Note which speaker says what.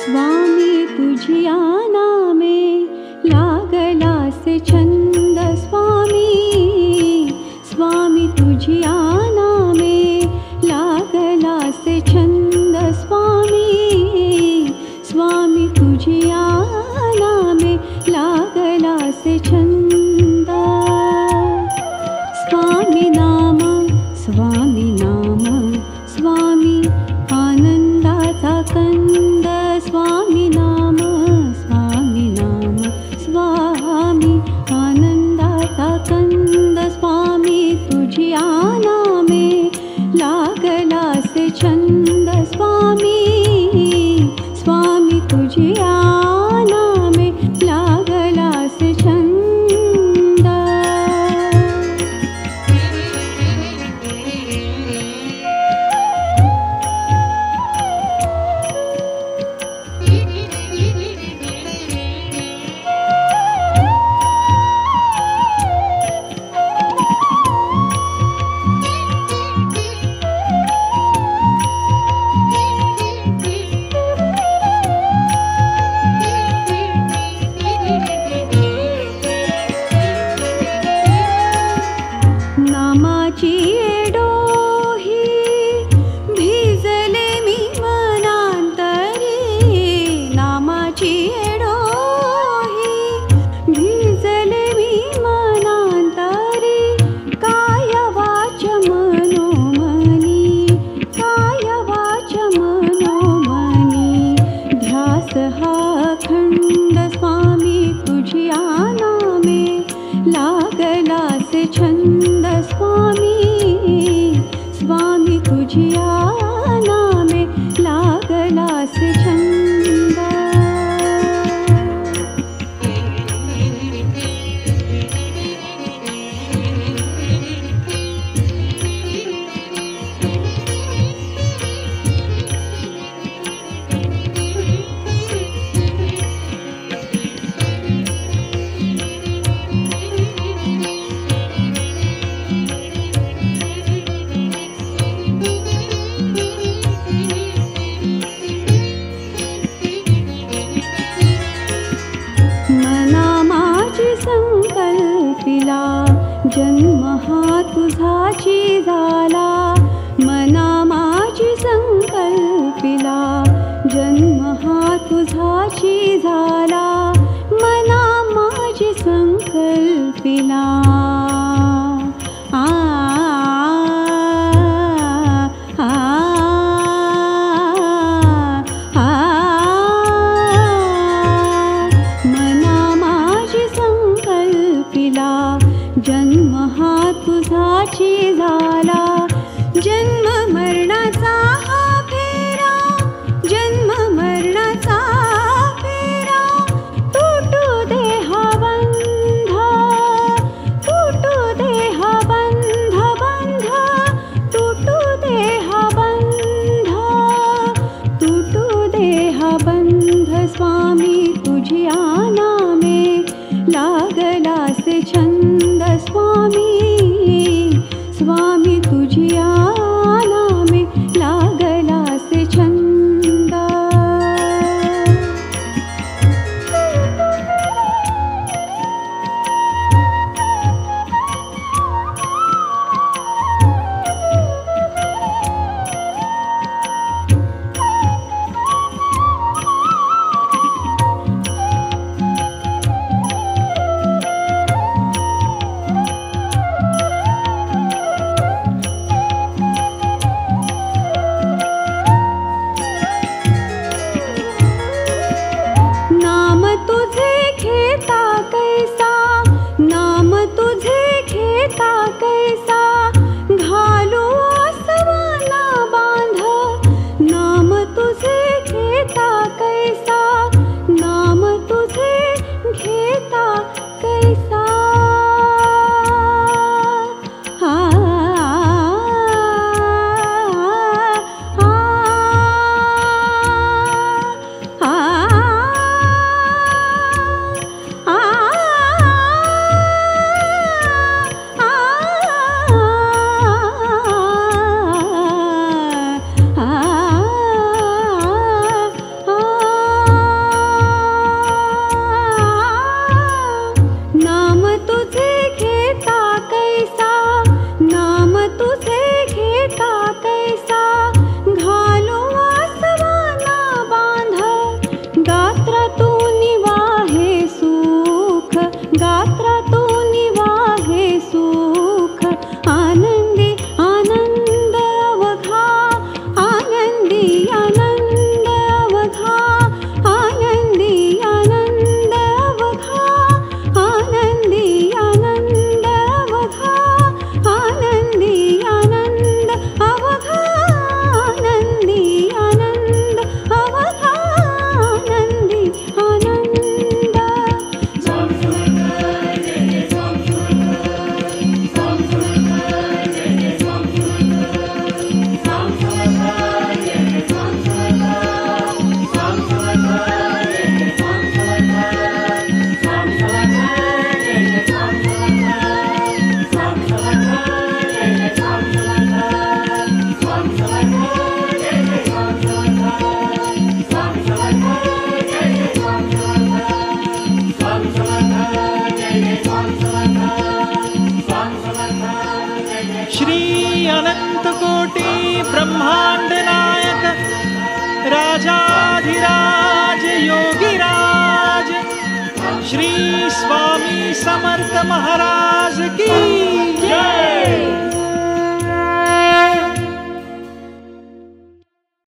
Speaker 1: स्वामी तुझिया नामे लागला से छंद स्वामी, स्वामी तुझिया नामे लागला से छंद स्वामी, स्वामी तुझिया नामे लागला से छंद। स्वामी नाम स्वामी नाम स्वामी आनंदाचा कंद, स्वामी नाम स्वामी नाम स्वामी आनंदाचा कंद। स्वामी तुझिया नामे लागला से छंद स्वामी, स्वामी तुझिया नामे लागला से छंद। नामाची डोही भिजले मी मनांतरी, नामाची डोही भिजले मी मनांतरी। काय वाच मनोमनी, काय वाच मनोमनी ध्यास हा खंड। स्वामी तुझिया नामे लागला से छंद स्वामी, स्वामी तुझिया नामे लागला से छंद। संकल्पिला जन्म हा तुझाची झाला, मना माझी संकल्पिला जन्म हा तुझाची झाला, मना माझी संकल्पिला। जन्म हा तुझाची झाला, जन्म मरणाचा हा फेरा, जन्म मरणाचा फेरा। तुटू देहा बंध, तुटू देहा बंध बंध, तुटू देहा बंध, तुटू देहा बंध। स्वामी तुझिया नामे लागला से छंद स्वामी, स्वामी घेता कैसा घालू आसवाना बांध नाम तुझे घेता कैसा नाम तुझे घेता कैसा
Speaker 2: श्री अनंत कोटि ब्रह्मांड नायक राजाधिराज योगीराज श्री स्वामी समर्थ महाराज की जय।